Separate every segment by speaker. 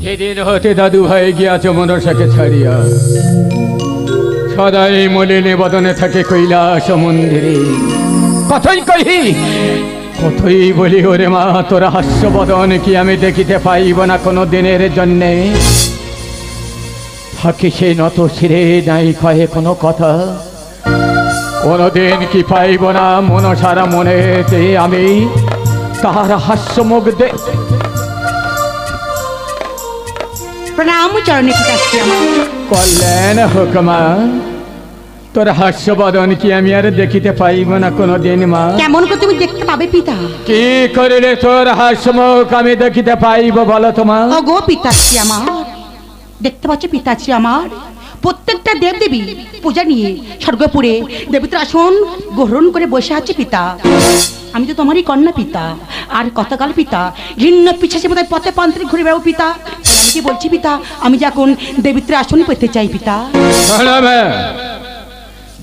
Speaker 1: সেদিন হতে দাদু ভাই গিয়াছ মনসাকে ছাড়িয়া, সদাই মলিনে বদনে থাকে কৈলাস মন্দিরে। কথাই কহি কতই বলি ওরে মা, তোর হাস্য বদন কি আমি দেখিতে পাইব না কোনো দিনের জন্যে? থাকি সে নত শিরে নাই কয়ে কোনো কথা, কোনদিন কি পাইব না মনসারা মনেতে আমি তাহার হাস্য মুখ দে।
Speaker 2: প্রণাম চরণে পিতাশ্রী আমার।
Speaker 1: কল্যাণ হোক মা, তোর হাস্য বদন কি আমি আর দেখিতে পাইব না কোনদিন মা?
Speaker 2: কেমন করে তুমি দেখতে পাবে পিতা?
Speaker 1: কি করিলে তোর হাস্য মুখ আমি দেখিতে পাইব বলো তোমা?
Speaker 2: ও গো পিতাশ্রী আমার, দেখতে পাচ্ছ পিতাশ্রী আমার, প্রত্যেকটা দেবদেবী পূজা নিয়ে স্বর্গপুরে দেবতার আসন গ্রহণ করে বসে আছে পিতা। আমি তো তোমারই কন্যা পিতা, আর কতকাল পিতা ঘৃণ্য পিছাসে বোধহয় পথে পান্ত্রে ঘুরে বেড়াবো পিতা। আমি কি বলছি পিতা, আমি যে এখন দেবতার আসন পেতে চাই পিতা।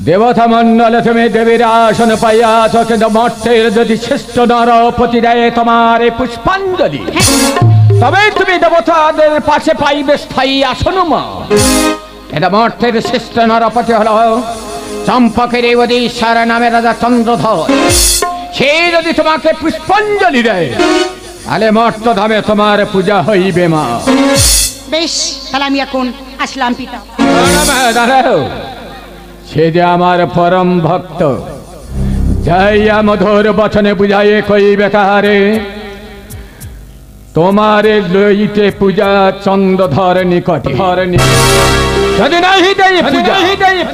Speaker 1: দেবতা মন্ডলে তুমি দেবীর আসন পাইয়াছ, কিন্তু মর্তের যদি শ্রেষ্ঠ নরপতি দেয় তোমার এই পুষ্পাঞ্জলি, তবে তুমি দেবতাদের পাশে পাইবে স্থায়ী আসন মা। এটা মর্তের শ্রেষ্ঠ নরপতি হল চম্পকের এই অধীশ্বর নামে রাজা চন্দ্রধর। সে যদি তোমাকে পুষ্পাঞ্জলি দেয়, তাহলে মর্তধামে তোমার পূজা হইবে মা।
Speaker 2: বেশ, তাহলে আমি এখন আসলাম পিতা।
Speaker 1: সে যে আমার পরম ভক্ত, যাইয়া মধুর বচনে বুঝাইয়ে কইবে কাহারে, তোমারে লইতে পূজা চন্দ্রধর নিকটে। যদি নাহি দেয়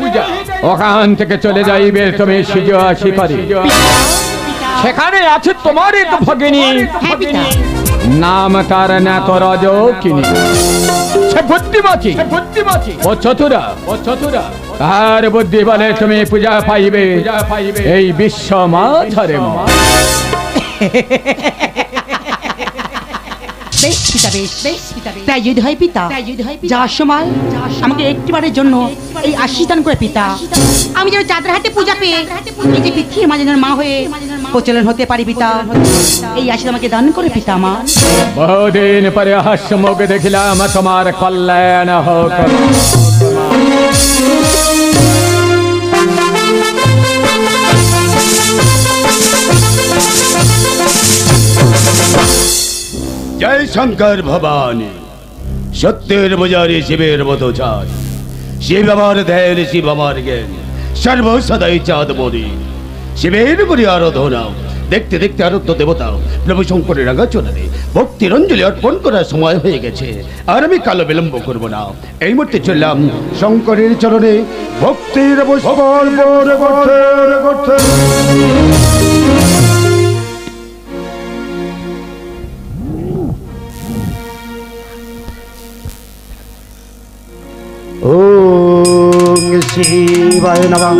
Speaker 1: পূজা, ওখান থেকে চলে যাইবে তুমি সিজা শিকারি। সেখানে আছে তোমার এক ভগিনী, নাম তার না তো রজকিনী। সে বুদ্ধিমতী ও চতুরা, তার বুদ্ধি বলে তুমি পূজা পাইবে এই বিশ্ব মাঝারে মা।
Speaker 2: বেশ পিতা, বেশ বেশ পিতা, তাই যদি হয় পিতা যাওয়ার সময় আমাকে একটিবারের জন্য এই আশীর্বাদ করে পিতা, আমি যেন চাঁদের হাতে পূজা পেয়ে এই যে পৃথিবীর মাঝে যেন মা হয়ে প্রচলন হতে পারি পিতা, এই আশীর্বাদ আমাকে দান করে পিতা আমার।
Speaker 1: বহুদিন পরে হাস্য মুখ দেখিলাম, তোমার কল্যাণ হোক।
Speaker 3: জয় শঙ্কর ভবানী, সত্যের বাজারে শিবের মতো চাই। শিব আমার ধ্যান, শিব আমার জ্ঞান, সর্ব সদাই চাঁদ বলি। শিবের করি আরাধনা, দেখতে দেখতে আরাধ্য দেবতা প্রভু শঙ্করের রাগাচরণে ভক্তির অঞ্জলি অর্পণ করার সময় হয়ে গেছে। আর আমি কালো বিলম্ব করব না, এই মুহূর্তে চললাম শঙ্করের চরণে ভক্তির ওম শিবায় নমঃ।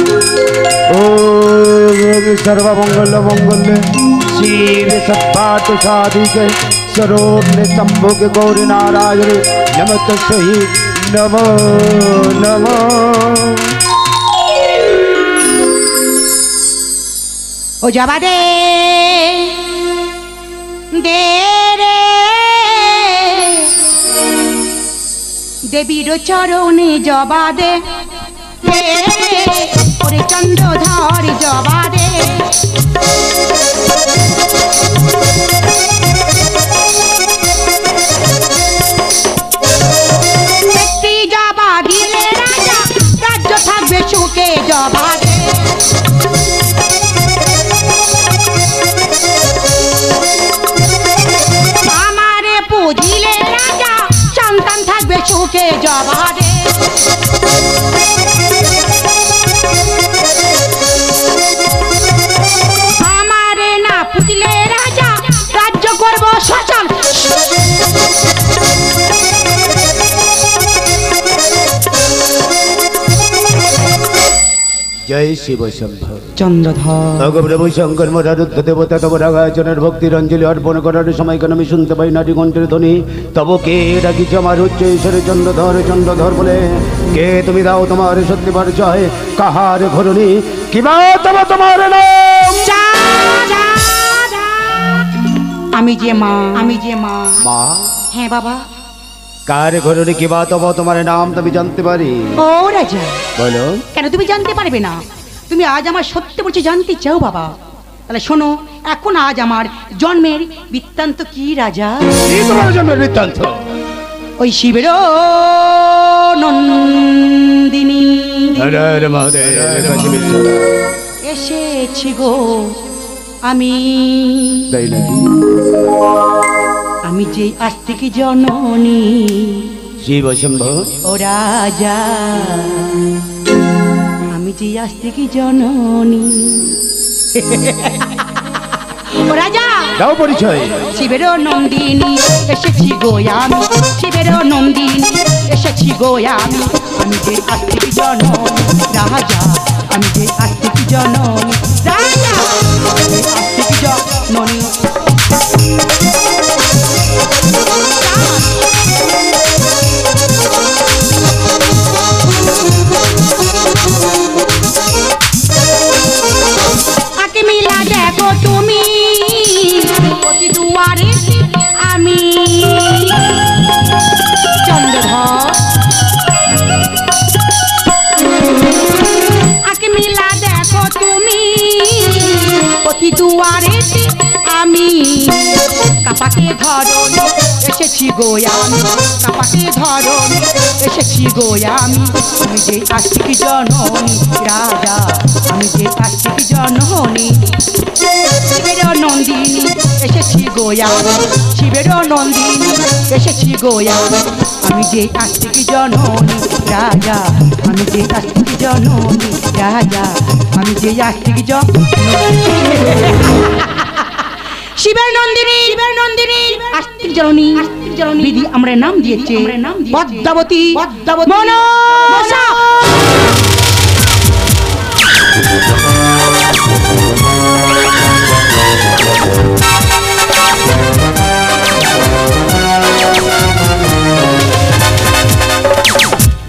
Speaker 3: ওম সর্বমঙ্গল মঙ্গলে শিব সৎপাঠ সাধিকে সর্বে শম্ভুকে গৌরী নারায়ণে নমঃ তস্মৈ নমো নমঃ।
Speaker 2: ও জবা দে দে রে দেবীর চরণে জবা দে, ওরে চন্দ্রধর জবা দে। একটি জবা দিলে রাজা রাজ্য থাকবে সুখে জবা দে। আমারে পুজিলে রাজা সন্তান থাকবে সুখে জবা দে। আমারে না পুজিলে রাজা রাজ্য করব সচল।
Speaker 3: জয় শিব শম্ভ
Speaker 2: চন্দ্রধর।
Speaker 3: প্রভু শঙ্কর মরারুদ্ধ দেবতা তব রাগাচরণের ভক্তির অঞ্জলি অর্পণ করার সময় কেন আমি শুনতে পাই নারী কণ্ঠের ধ্বনি, তব কে ডাকিছে আমার উচ্চ ঈশ্বরে চন্দ্রধর চন্দ্রধর বলে। কে তুমি দাও তোমার সত্যি পরিচয়, কাহার ঘরণী কিবা তব তোমার নাম?
Speaker 2: আমি যে মা, আমি যে মা।
Speaker 3: মা?
Speaker 2: হ্যাঁ বাবা।
Speaker 3: কার ঘরে কি বাত হবো তোমার নাম তুমি জানতে পারি?
Speaker 2: ও রাজা,
Speaker 3: বলো।
Speaker 2: কেন তুমি জানতে পারবে না? তুমি আজ আমার সত্যি বলছি জানতে চাও বাবা? তাহলে শোনো, এখন আজ আমার জন্মের বৃত্তান্ত কি রাজা?
Speaker 3: কি তোমার জন্মের বৃত্তান্ত?
Speaker 2: ওই শিবের নন্দিনী এসেছি গো আমি, আমি যে আস্তিক জননী
Speaker 3: শিব শম্ভ।
Speaker 2: ও রাজা, আমি যে আস্তিক জননী। ও রাজা,
Speaker 3: দাও পরিচয়।
Speaker 2: শিবের নন্দিনী এসেছি গো আমি, শিবের নন্দিনী এসেছি গো আমি, আমি যে আস্তিক জননী রাজা, আমি যে আস্তিক জননী রাজা, আস্তিক জননী। আকে মিলা দেখো তুমি প্রতি দুয়ারে আমি চন্দ্রধর, আকে মিলা দেখো তুমি প্রতি দুয়ারে আমি, কাপাকে ধরো এসেছি গো আমি, কাপাকে ধরো এসেছি গো আমি, আমি যে আস্তিক জননী রাজা, আমি যে আস্তিক জননী। শিবের নন্দিনী এসেছি গো আমি, শিবের নন্দিনী এসেছি গো আমি, আমি যে আস্তিক জননী রাজা, আমি যে আস্তিক জননী রাজা, আমি যে আস্তিক শিবের নন্দিনী, শিবের নন্দিনী আস্তিক জননী, আস্তিক জননী বিধি আমরা নাম দিয়েছে পদ্মাবতী, পদ্মাবতী মনসা।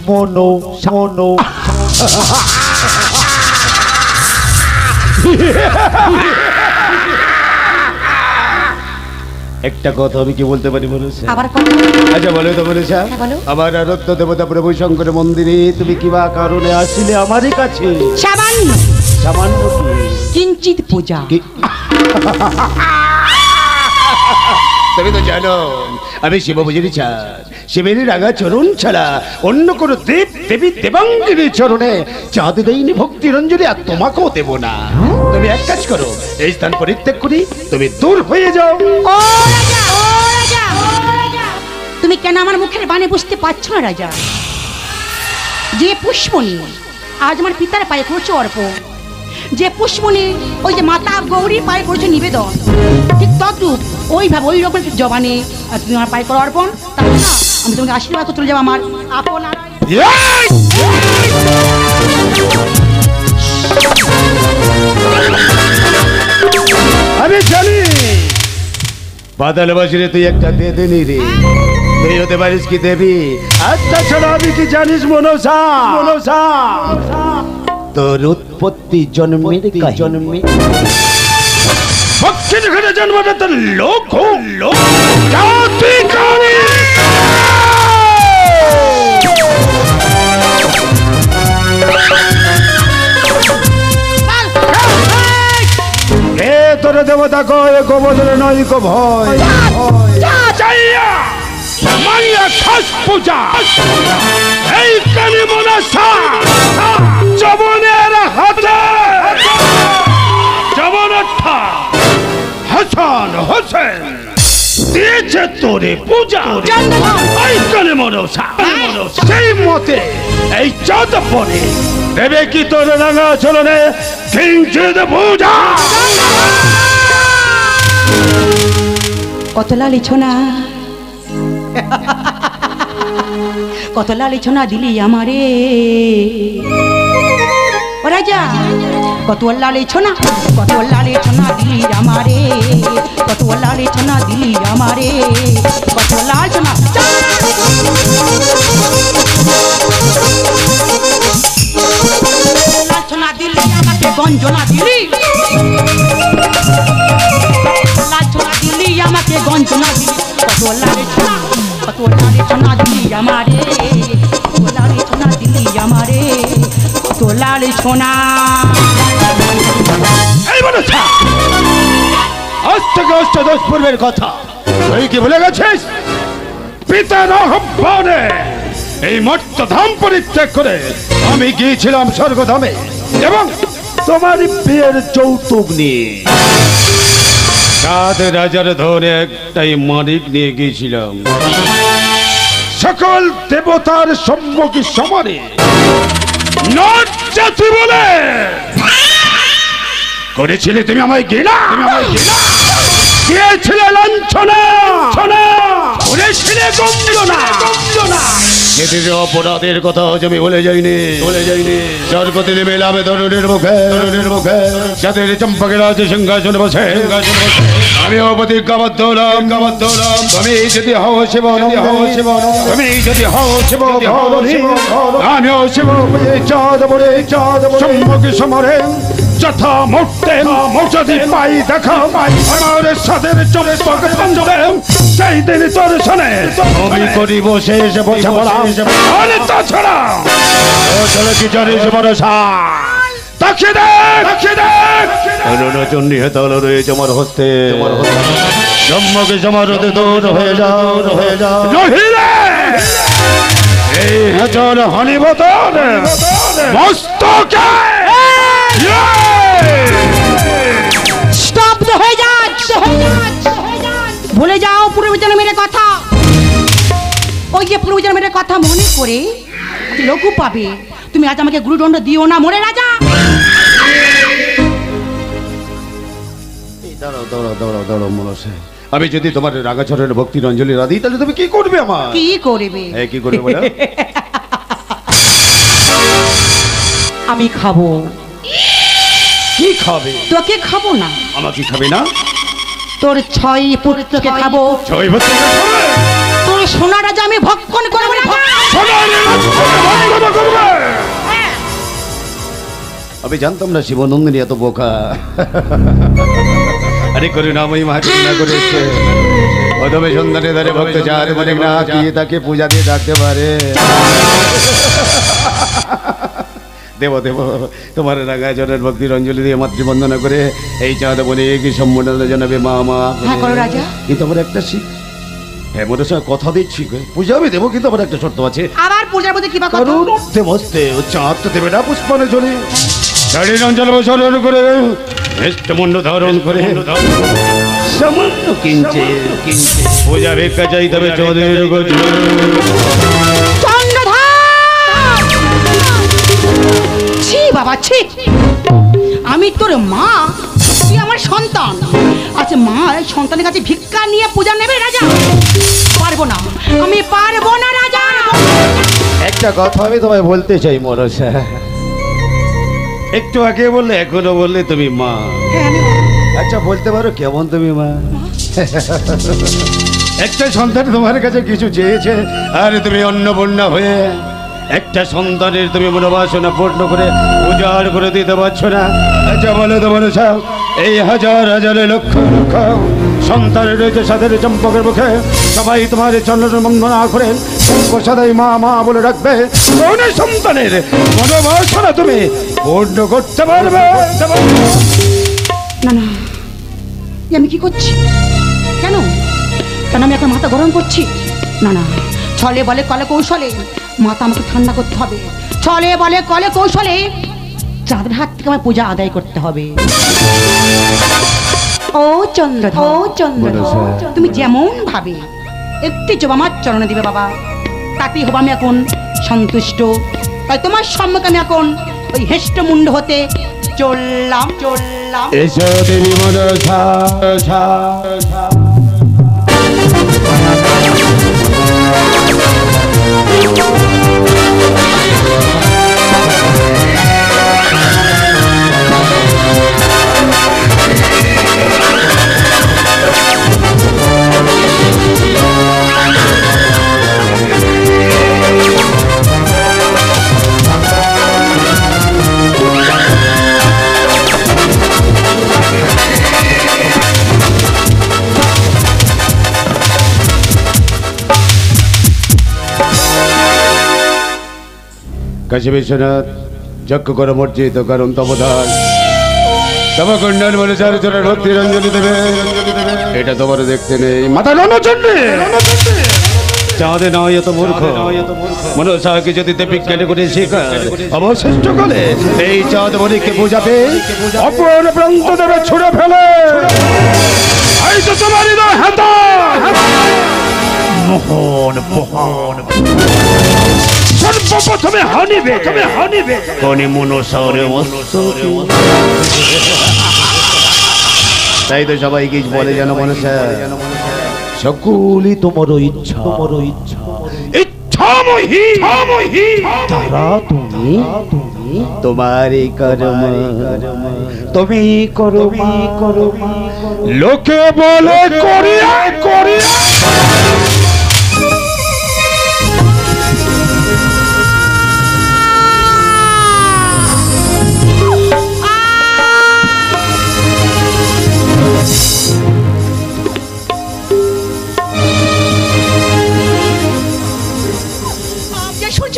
Speaker 3: মনো মনো একটা কথা আমি কি বলতে পারি বলেছে?
Speaker 2: আবার
Speaker 3: আচ্ছা বলো তো বলেছে, আমার আরাধ্য দেবতা প্রভু শঙ্কর মন্দিরে তুমি কিবা কারণে আসছিলে আমারই কাছে?
Speaker 2: সামান্য,
Speaker 3: সামান্য
Speaker 2: কিঞ্চিত পূজা।
Speaker 3: তুমি তো জানো আমি শিব পুজোরই চাঁদ, শিবের রাঙা চরণ ছাড়া অন্য কোনো দেব দেবী দেবাঙ্গিনীর চরণে চাঁদ দেইনি ভক্তি রঞ্জনী, আর তোমাকেও দেব না। তুমি এক কাজ করো, এই স্থান পরিত্যাগ করি তুমি দূর হয়ে যাও।
Speaker 2: ও রাজা, ও রাজা, ও রাজা, তুমি কেন আমার মুখের বাণী বুঝতে পারছো না রাজা? যে পুষ্পনী আজ আমার পিতার পায়ে করছো অর্পণ, যে পুষ্পনী ওই যে মাতা গৌরীর পায়ে করছো নিবেদন, ঠিক তদ্রূপ ওইভাবে ওই রকম জবানে তুমি আমার পায়ে করো অর্পণ, তাহলে না আমি তোমাকে আশীর্বাদ করে চলে যাবো আমার আপন।
Speaker 3: আমি জানি বাদলবাসীরে তুই একটা দেদেনি রে, তুই হতে পারিস কি দেবী? আচ্ছা ছাড়া আমি কি জানিস মনসা? মনসা তোর উৎপত্তি জন্মের জন্মে ভক্তির ঘরে জন্মটা তোর লোক লোক জাতি কানে। তোর দেবতা কয় গোবধর নয় গো ভয়, মাইয়া খাস পূজা এই কানে মনসা জবনের হাতে, জবন হাসান হোসেন দিয়েছে তোরে পূজা, এই কানে মনসা সেই মতে এই চাঁদ পরে দেবে কি তোর রাঙা চলনে কিঞ্চিত পূজা।
Speaker 2: কত লালিছনা, কত লালিছনা দিলি আমারে ও রাজা, কত লালিছনা, কত লালিছনা দিলি আমারে, কত লালিছনা দিলি আমারে, কত লালিছনা লালিছনা দিলি আমাকে, গঞ্জনা দিলি, লালিছনা দিলি আমাকে, গঞ্জনা দিলি, কত লালিছনা কত লালে সোনা দিলি আমারে, কত লালে সোনা দিলি আমারে, কত লালে সোনা।
Speaker 3: এই মনসা, আজ থেকে অষ্টাদশ পূর্বের কথা তুই কি ভুলে গেছিস? পিতার আহ্বানে এই মর্তধাম পরিত্যাগ করে আমি গিয়েছিলাম স্বর্গধামে এবং তোমার বিয়ের যৌতুক নিয়ে সাত রাজার ধরে একটাই মানিক নিয়ে গিয়েছিলাম। সকল দেবতার সম্মুখে সমানে নজ্জাতি বলে করেছিলে তুমি আমায় ঘৃণা, দিয়েছিলে লাঞ্ছনা, করেছিলে গঞ্জনা। সেদিন অপরাধের কথা আমি ভুলে যাইনি। স্বর্গতে নেমে এলামে ধরনের মুখে যাদের চম্পকের রাজ্যে সিংহাসনে বসে আমি প্রতিজ্ঞাবদ্ধ হলাম, তুমি যদি হও শিব, তুমি যদি হও শিব, আমিও শিব চাঁদ বলে সম্মুখে সমরে যথা মুহূর্তে যদি পাই দেখা আমার সাদের চম্পক সঞ্জম সেই দিন তোর শোনে আমি করিব শেষ বোঝাপড়া। আরে তাছাড়া কি জানিস ভরসা? তাকিয়ে দেখ চন্ডী হেতাল রয়েছে আমার হস্তে, সম্মুখে সমারোধে দূর হয়ে যাও নহিলে এই হেচর হানিব তোর মস্তকে।
Speaker 2: স্তব্ধ হয়ে যাচ্ছে, ভুলে যাও পূর্বজন্মের কথা। ওই যে পূর্বজন্মের কথা মনে করে লঘু পাবে। তুমি আজ আমাকে গুরুদণ্ড দিও না মোরে রাজা।
Speaker 3: দাঁড়াও মনসা, আমি যদি তোমার রাগাচরণের ভক্তির অঞ্জলি না দিই তাহলে তুমি কি করবে? আমার
Speaker 2: কি করবে?
Speaker 3: কি করবে বলো?
Speaker 2: আমি খাবো।
Speaker 3: কি খাবে?
Speaker 2: তোকে খাবো না।
Speaker 3: আমাকে খাবে না?
Speaker 2: তোর 6 পুত্রকে খাবো।
Speaker 3: 6 পুত্রকে খাবে?
Speaker 2: তোর সোনা রাজা আমি ভক্ষণ করবো না।
Speaker 3: আমি জানতাম না শিবনন্দিনী এত বোকা। আরে করুণাময়ী মা করুণা করেছে। অদমে সন্ধানে ধরে ভক্ত চার মনে না কি তাকে পূজা দিয়ে ডাকতে পারে। দেব তোমার রাগাচরণের ভক্তির অঞ্জলি দিয়ে মাতৃবন্দনা করে এই চাঁদ বলে কি সম্মাননা জানাবে মা।
Speaker 2: হ্যাঁ করো রাজা।
Speaker 3: কিন্তু আমার একটা হ্যাঁ মোদের সঙ্গে কথা দিচ্ছি, পূজা আমি দেবো, কিন্তু আমার একটা শর্ত আছে।
Speaker 2: আবার পূজার মধ্যে কি বা কথা?
Speaker 3: মস্তে চাঁদ তো দেবে না পুষ্পানে চলে শাড়ির অঞ্চল বসরণ করে মুন্ড ধারণ করে সামান্য কিঞ্চে পূজা ভিক্ষা চাই তবে চৌধুরীর
Speaker 2: বাবা ছি, আমি তোর মা, তুই আমার সন্তান। আচ্ছা মা সন্তানের কাছে ভিক্ষা নিয়ে পূজা নেবে রাজা? পারবো না, আমি পারবো না রাজা।
Speaker 3: একটা কথা আমি তোমায় বলতে চাই মনসা, একটু আগে বললে এখনো বললে তুমি মা। আচ্ছা বলতে পারো কেমন তুমি মা? একটা সন্তান তোমার কাছে কিছু চেয়েছে আর তুমি অন্নপূর্ণা হয়ে একটা সন্তানের তুমি মনোবাসনা পূর্ণ করে উজাড় করে দিতে পারছো না। আচ্ছা বলে তো মনসা, এই হাজার লক্ষ সন্তান রয়েছে সাদের চম্পকের মুখে, সবাই তোমার চরণ বন্দনা করে সদাই মা বলে রাখবে, কোন সন্তানের মনোবাসনা তুমি পূর্ণ করতে পারবে?
Speaker 2: না আমি কি করছি? কেন আমি এখন মাথা গরম করছি? না ছলে বলে কলে কৌশলে মাথা আমাকে ঠান্ডা করতে হবে। ছলে বলে কলে কৌশলে চাঁদের হাত থেকে আমার পূজা আদায় করতে হবে। ও চন্দ্র তুমি যেমন ভাবে একটি জব আমার চরণে দিবে বাবা, তাতেই হবো আমি এখন সন্তুষ্ট। তাই তোমার সম্মুখে আমি এখন ওই হেষ্ট মুন্ড হতে চললাম।
Speaker 3: এসো দেবী মনসা। কাশী বিশ্বনাথ যজ্ঞ করো মর্জিত করুন তবদান তব কন্যার বলে চার চোরের ভক্তির অঞ্জলি দেবে এটা তোমার দেখতে নেই মাথা রণচণ্ডী চাঁদে নয় এত মূর্খ মনসাকে যদি বিজ্ঞানে করে শেখার অবশিষ্ট কালে এই চাঁদ মনিকে বোঝাবে অপর প্রান্ত দেবে ছুড়ে ফেলে এই তো তোমার হৃদয় হাতা মোহন মোহন সর্বপ্রথমে হানিবে কোনি মনসারে তাই তো সবাই কি বলে যেন মনসা সকলই তোমার ইচ্ছা ইচ্ছাময়ী তারা তুমি তোমারই কর্ম তুমি করো লোকে বলে করিয়া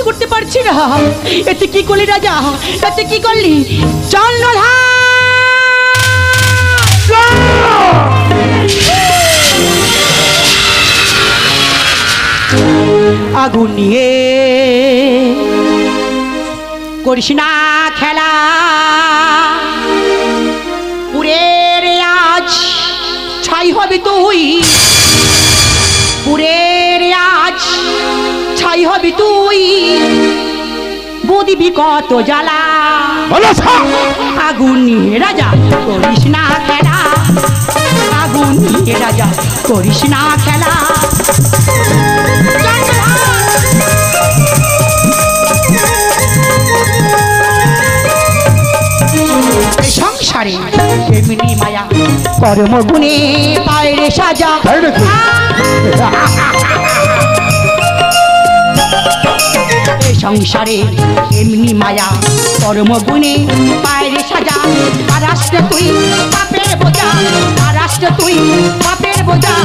Speaker 2: করতে পারছি না। এতে কি করলি রাজা, এতে কি করলি? আগুন নিয়ে করিস না খেলা, পুরের আজ ছাই হবে তুই, পুরের আজ ছাই হবি তুই, বুদিবি কত জ্বালা। আগুন নিয়ে রাজা করিস না খেলা, আগুন নিয়ে রাজা করিস না খেলা। সংসারে এমনি মায়া কর্ম গুণে পায়রে সাজা। সংসারে এমনি মায়া কর্ম গুণে পায়রে সাজা। পারাস্তে তুই পাপের বোঝা, পারাস্তে তুই পাপের বোঝা,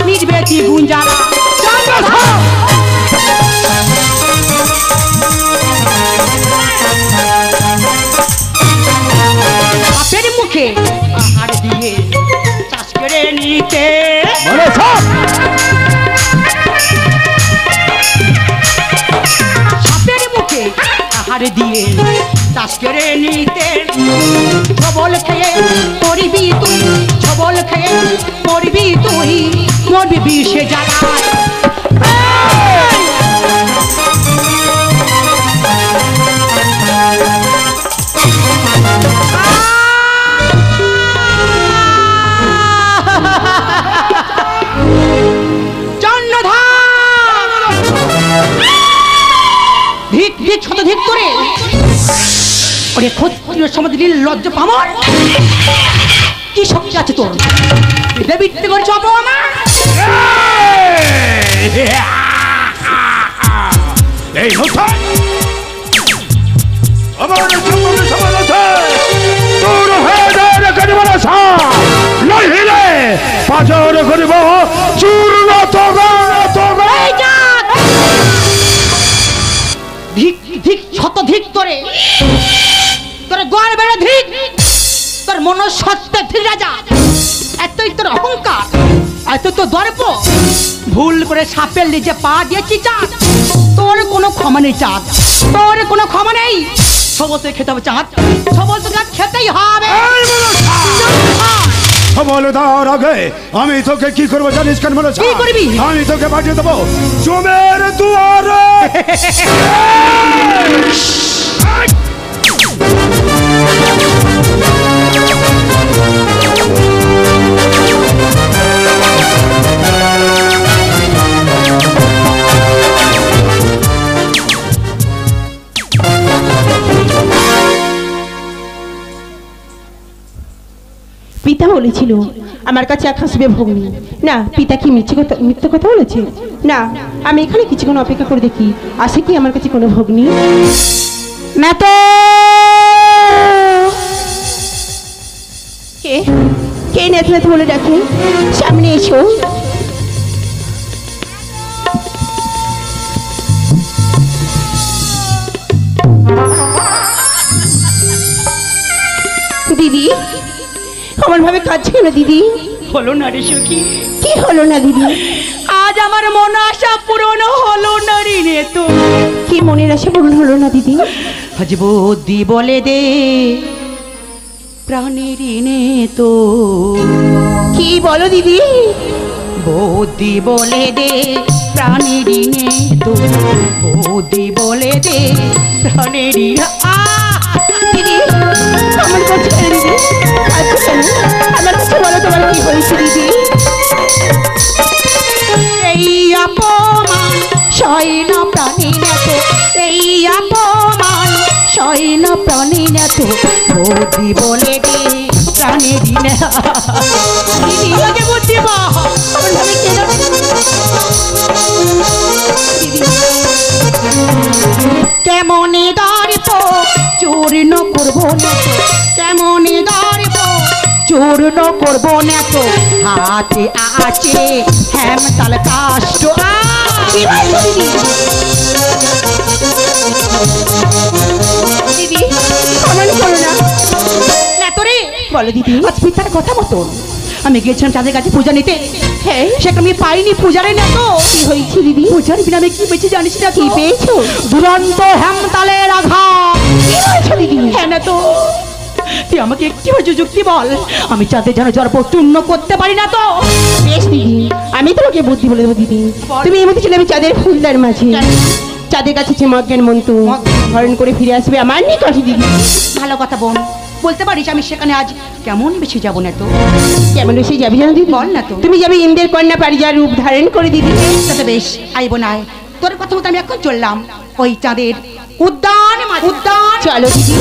Speaker 2: নির্বেদি গুঞ্জারা। পাপের মুখে আহার দিয়ে চাষ করে নিতে, আহার দিয়ে চাষ করে নিতে। ছবল খেয়ে মরবি তুই, ছবল খেয়ে মরবি তুই, মরবি বিষে জ্বালায়। ধিক করে ওরে ক্ষত্রিয় সমাজ নির্লজ্জ পামর, কি শক্তি আছে তোর? দেবীতে করছো অপমান।
Speaker 3: এই মুসাই আমার সম্মানের সমাজ আছে, তোর হয়ে যায় করিব না সা নহিলে পাঁচর করিব চূর্ণ তোগা।
Speaker 2: ধিক শত ধিক করে তোর গোয়ার বেড়ে ধিক, তোর মনসত্ত্বে ধিক রাজা। এতই তোর অহংকার, এত তো দর্প, ভুল করে সাপের নিচে পা দিয়েছি চাঁদ। তোর কোনো ক্ষমা নেই চাঁদ, তোর কোনো ক্ষমা নেই। সবতে খেতে হবে চাঁদ, সবল তো খেতেই হবে।
Speaker 3: সবল দেওয়ার আগে আমি তোকে কি করবো জানিস? কেন বলে
Speaker 2: কি করবি?
Speaker 3: আমি তোকে পাঠিয়ে দেবো জমের দুয়ারে।
Speaker 4: পিতা বলেছিল আমার কাছে এক হাসবে ভগ্নী। না, পিতা কি মিথ্যে কথা বলেছে? না, আমি এখানে কিছুক্ষণ অপেক্ষা করে দেখি আসে কি আমার কাছে কোনো ভগ্নী। না তো কে নেতে নেতে বলে ডাকে, সামনে এসো। আমার ভাবে কাঁদছে কেন দিদি?
Speaker 2: হলো না রে সখী,
Speaker 4: কি হলো না দিদি?
Speaker 2: আজ আমার মন আশা পূরণ হলো না রে তো।
Speaker 4: কি মনের আশা পূরণ হলো না দিদি?
Speaker 2: আজ বুদ্ধি বলে দে প্রাণের ঋণে তো।
Speaker 4: কি বলো দিদি?
Speaker 2: বুদ্ধি বলে দে প্রাণের ঋণে তো, বুদ্ধি বলে দে প্রাণের ঋণে।
Speaker 4: দিদি আমার কাছে কেন দিদি? কাঁদছো কেন? আমার কাছে বলো তোমার কি হয়েছে দিদি?
Speaker 2: এই অপমান সয় না প্রাণী নেত, এই অপমান সয় না প্রাণী নেত, বুদ্ধি বলে দে প্রাণের ঋণে। দিদি আগে বুদ্ধি বা
Speaker 4: আমার ভাবে কেন দিদি?
Speaker 2: কেমনে দর্প চূর্ণ করবো না তো, কেমনে দর্প চূর্ণ করবো না তো, হাতে আছে হেমতাল কাষ্ট।
Speaker 4: কি বলছো দিদি? দিদি আমার করো না।
Speaker 2: না তোরে
Speaker 4: বলো দিদি।
Speaker 2: আজ পিতার কথা মতন আমি গেছিলাম তাদের কাছে পূজা নিতে,
Speaker 4: হ্যাঁ
Speaker 2: সেটা আমি পাইনি পূজারে না তো।
Speaker 4: কি হয়েছে দিদি?
Speaker 2: পূজার বিনা আমি কি পেয়েছি জানিস না?
Speaker 4: কি পেয়েছো?
Speaker 2: দুরন্ত হেমতালের আঘাত।
Speaker 4: কি হয়েছে দিদি?
Speaker 2: হ্যাঁ না তো, তুই আমাকে একটি যুক্তি বল, আমি চাঁদে যেন জড়প চূর্ণ করতে পারি না তো।
Speaker 4: বেশ দিদি, আমি তোমাকে বুদ্ধি বলে দেবো দিদি। তুমি এই মধ্যে চলে যাবে চাঁদের ফুলদার মাঝে, চাঁদের কাছে যে মজ্ঞান মন্ত্র হরণ করে ফিরে আসবে আমার নিকটে দিদি।
Speaker 2: ভালো কথা বোন, বলতে পারিস আমি সেখানে আজ কেমন বেশি যাবো না তো।
Speaker 4: কেমন এসে যাবি জানো দিদি?
Speaker 2: বল না তো।
Speaker 4: তুমি যাবে ইন্দ্রের কন্যা পারিজার রূপ ধারণ করে দিদি।
Speaker 2: তাতে বেশ আইব না, তোর কথা মতো আমি এখন চললাম ওই চাঁদের উদ্যান।
Speaker 4: চলো দিদি।